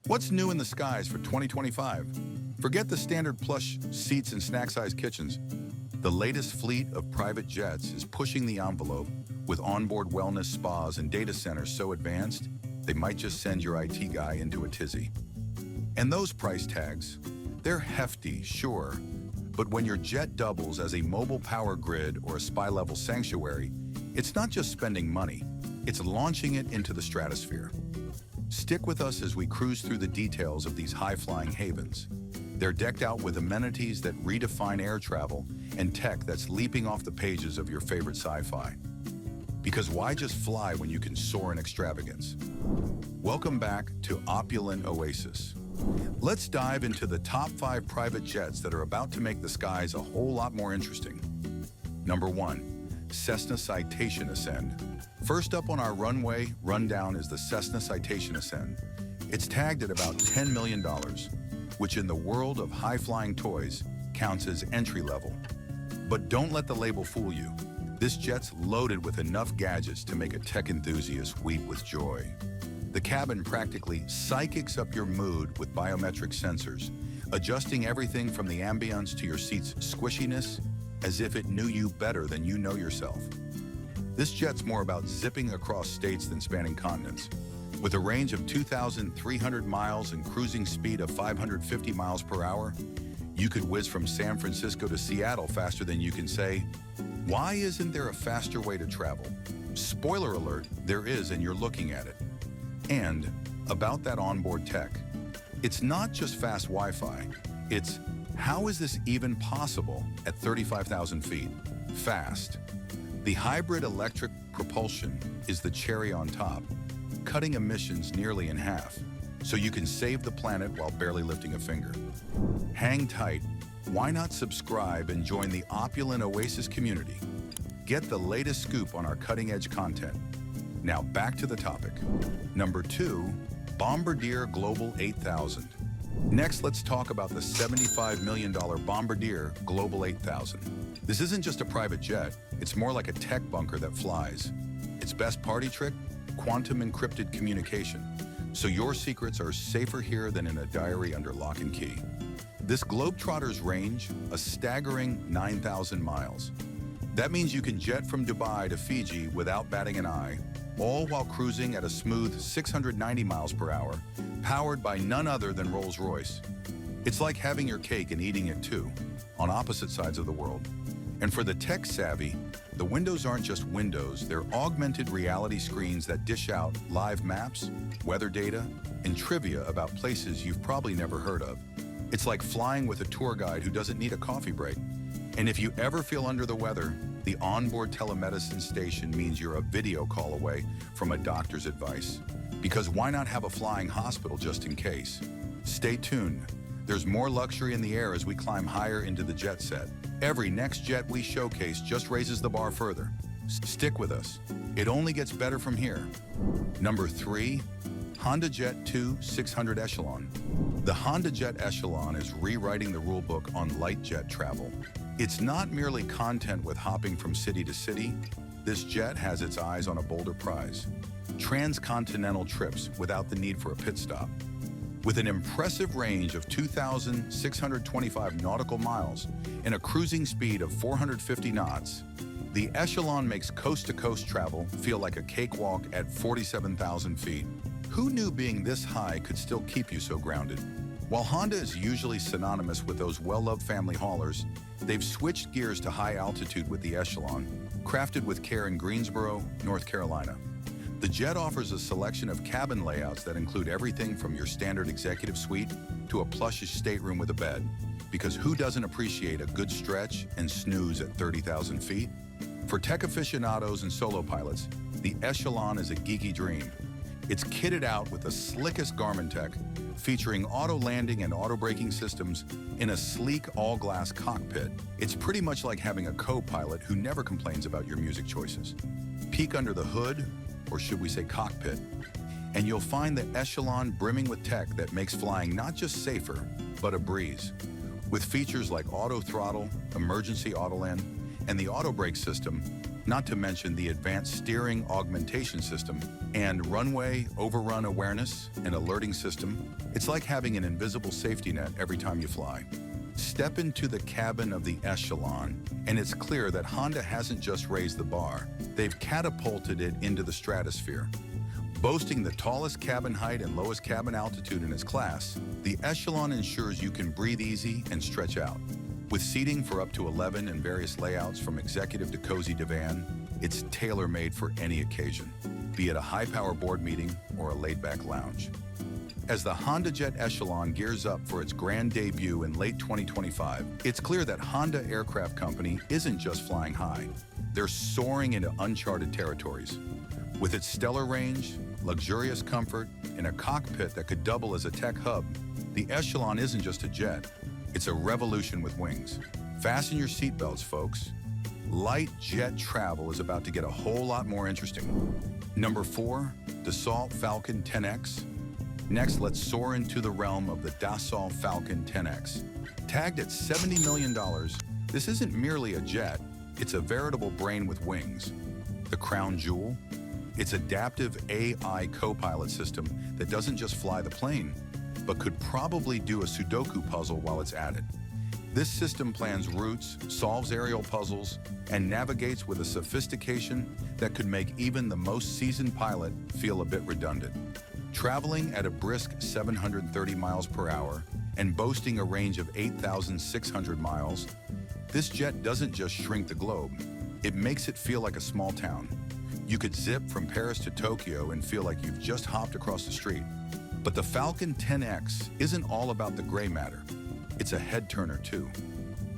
What's new in the skies for 2025? Forget the standard plush seats and snack-sized kitchens. The latest fleet of private jets is pushing the envelope with onboard wellness spas and data centers so advanced, they might just send your IT guy into a tizzy. And those price tags, they're hefty, sure, but when your jet doubles as a mobile power grid or a spy-level sanctuary, it's not just spending money, it's launching it into the stratosphere. Stick with us as we cruise through the details of these high-flying havens. They're decked out with amenities that redefine air travel and tech that's leaping off the pages of your favorite sci-fi. Because why just fly when you can soar in extravagance? Welcome back to Opulent Oasis. Let's dive into the top 5 private jets that are about to make the skies a whole lot more interesting. Number 1, Cessna Citation Ascend. First up on our runway rundown is the Cessna Citation Ascend. It's tagged at about $10 million, which in the world of high-flying toys counts as entry-level. But don't let the label fool you. This jet's loaded with enough gadgets to make a tech enthusiast weep with joy. The cabin practically psychics up your mood with biometric sensors, adjusting everything from the ambience to your seat's squishiness as if it knew you better than you know yourself. This jet's more about zipping across states than spanning continents. With a range of 2,300 miles and cruising speed of 550 miles per hour, you could whiz from San Francisco to Seattle faster than you can say, "Why isn't there a faster way to travel?" Spoiler alert, there is, and you're looking at it. And about that onboard tech, it's not just fast Wi-Fi, it's how is this even possible at 35,000 feet? Fast. The hybrid electric propulsion is the cherry on top, cutting emissions nearly in half, so you can save the planet while barely lifting a finger. Hang tight. Why not subscribe and join the Opulent Oasis community? Get the latest scoop on our cutting-edge content. Now back to the topic. Number 2, Bombardier Global 8000. Next, let's talk about the $75 million Bombardier Global 8000. This isn't just a private jet, it's more like a tech bunker that flies. Its best party trick? Quantum-encrypted communication. So your secrets are safer here than in a diary under lock and key. This Globetrotter's range, a staggering 9,000 miles. That means you can jet from Dubai to Fiji without batting an eye, all while cruising at a smooth 690 miles per hour, powered by none other than Rolls-Royce. It's like having your cake and eating it too, on opposite sides of the world. And for the tech-savvy, the windows aren't just windows, they're augmented reality screens that dish out live maps, weather data, and trivia about places you've probably never heard of. It's like flying with a tour guide who doesn't need a coffee break. And if you ever feel under the weather, the onboard telemedicine station means you're a video call away from a doctor's advice. Because why not have a flying hospital just in case? Stay tuned. There's more luxury in the air as we climb higher into the jet set. Every next jet we showcase just raises the bar further. Stick with us. It only gets better from here. Number 3, Honda Jet 600 Echelon. The Honda Jet Echelon is rewriting the rulebook on light jet travel. It's not merely content with hopping from city to city. This jet has its eyes on a bolder prize: transcontinental trips without the need for a pit stop. With an impressive range of 2,625 nautical miles and a cruising speed of 450 knots, the Echelon makes coast-to-coast travel feel like a cakewalk at 47,000 feet. Who knew being this high could still keep you so grounded? While Honda is usually synonymous with those well-loved family haulers, they've switched gears to high altitude with the Echelon, crafted with care in Greensboro, North Carolina. The jet offers a selection of cabin layouts that include everything from your standard executive suite to a plushish stateroom with a bed, because who doesn't appreciate a good stretch and snooze at 30,000 feet? For tech aficionados and solo pilots, the Echelon is a geeky dream. It's kitted out with the slickest Garmin tech, featuring auto landing and auto braking systems in a sleek all-glass cockpit. It's pretty much like having a co-pilot who never complains about your music choices. Peek under the hood, or should we say cockpit, and you'll find the Echelon brimming with tech that makes flying not just safer, but a breeze. With features like auto throttle, emergency auto land, and the auto brake system, not to mention the advanced steering augmentation system and runway overrun awareness and alerting system. It's like having an invisible safety net every time you fly. Step into the cabin of the Echelon, and it's clear that Honda hasn't just raised the bar, they've catapulted it into the stratosphere. Boasting the tallest cabin height and lowest cabin altitude in its class, the Echelon ensures you can breathe easy and stretch out. With seating for up to 11 and various layouts from executive to cozy divan, it's tailor-made for any occasion, be it a high-power board meeting or a laid-back lounge. As the Honda Jet Echelon gears up for its grand debut in late 2025, it's clear that Honda Aircraft Company isn't just flying high. They're soaring into uncharted territories. With its stellar range, luxurious comfort, and a cockpit that could double as a tech hub, the Echelon isn't just a jet, it's a revolution with wings. Fasten your seatbelts, folks. Light jet travel is about to get a whole lot more interesting. Number 4, Dassault Falcon 10X. Next, let's soar into the realm of the Dassault Falcon 10X. Tagged at $70 million, this isn't merely a jet, it's a veritable brain with wings. The crown jewel? Its adaptive AI copilot system that doesn't just fly the plane, but could probably do a Sudoku puzzle while it's at it. This system plans routes, solves aerial puzzles, and navigates with a sophistication that could make even the most seasoned pilot feel a bit redundant. Traveling at a brisk 730 miles per hour and boasting a range of 8,600 miles, this jet doesn't just shrink the globe, it makes it feel like a small town. You could zip from Paris to Tokyo and feel like you've just hopped across the street. But the Falcon 10X isn't all about the gray matter. It's a head-turner too.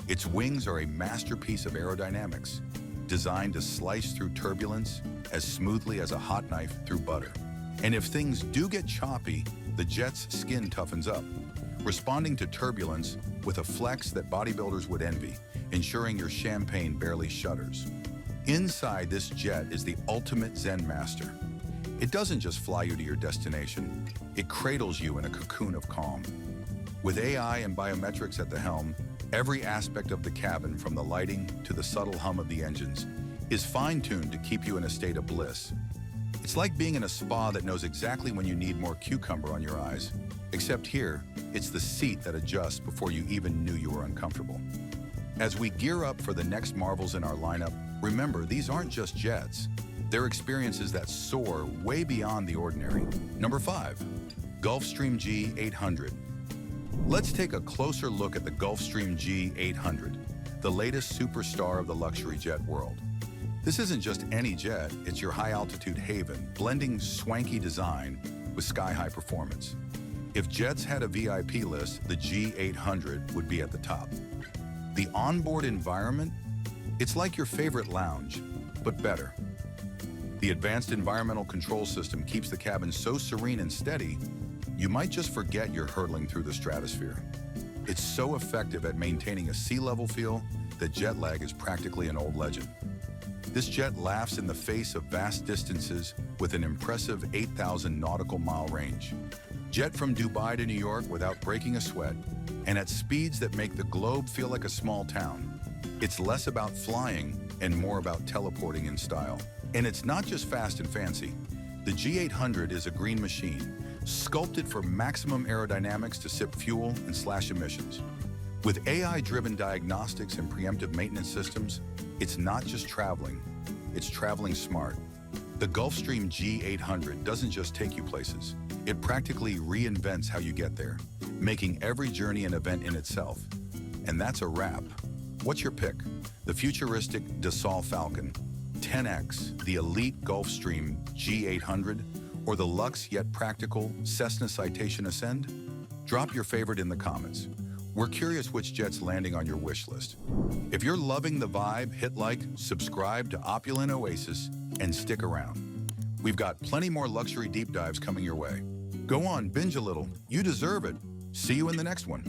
Its wings are a masterpiece of aerodynamics, designed to slice through turbulence as smoothly as a hot knife through butter. And if things do get choppy, the jet's skin toughens up, responding to turbulence with a flex that bodybuilders would envy, ensuring your champagne barely shudders. Inside this jet is the ultimate Zen master. It doesn't just fly you to your destination, it cradles you in a cocoon of calm. With AI and biometrics at the helm, every aspect of the cabin, from the lighting to the subtle hum of the engines, is fine-tuned to keep you in a state of bliss. It's like being in a spa that knows exactly when you need more cucumber on your eyes, except here, it's the seat that adjusts before you even knew you were uncomfortable. As we gear up for the next marvels in our lineup, remember, these aren't just jets. They're experiences that soar way beyond the ordinary. Number 5, Gulfstream G800. Let's take a closer look at the Gulfstream G800, the latest superstar of the luxury jet world. This isn't just any jet, it's your high-altitude haven, blending swanky design with sky-high performance. If jets had a VIP list, the G800 would be at the top. The onboard environment? It's like your favorite lounge, but better. The advanced environmental control system keeps the cabin so serene and steady, you might just forget you're hurtling through the stratosphere. It's so effective at maintaining a sea-level feel that jet lag is practically an old legend. This jet laughs in the face of vast distances with an impressive 8,000 nautical mile range. Jet from Dubai to New York without breaking a sweat, and at speeds that make the globe feel like a small town. It's less about flying and more about teleporting in style. And it's not just fast and fancy. The G800 is a green machine, sculpted for maximum aerodynamics to sip fuel and slash emissions. With AI-driven diagnostics and preemptive maintenance systems, it's not just traveling, it's traveling smart. The Gulfstream G800 doesn't just take you places, it practically reinvents how you get there, making every journey an event in itself. And that's a wrap. What's your pick? The futuristic Dassault Falcon, 10X, the elite Gulfstream G800, or the luxe yet practical Cessna Citation Ascend? Drop your favorite in the comments. We're curious which jet's landing on your wish list. If you're loving the vibe, hit like, subscribe to Opulent Oasis, and stick around. We've got plenty more luxury deep dives coming your way. Go on, binge a little. You deserve it. See you in the next one.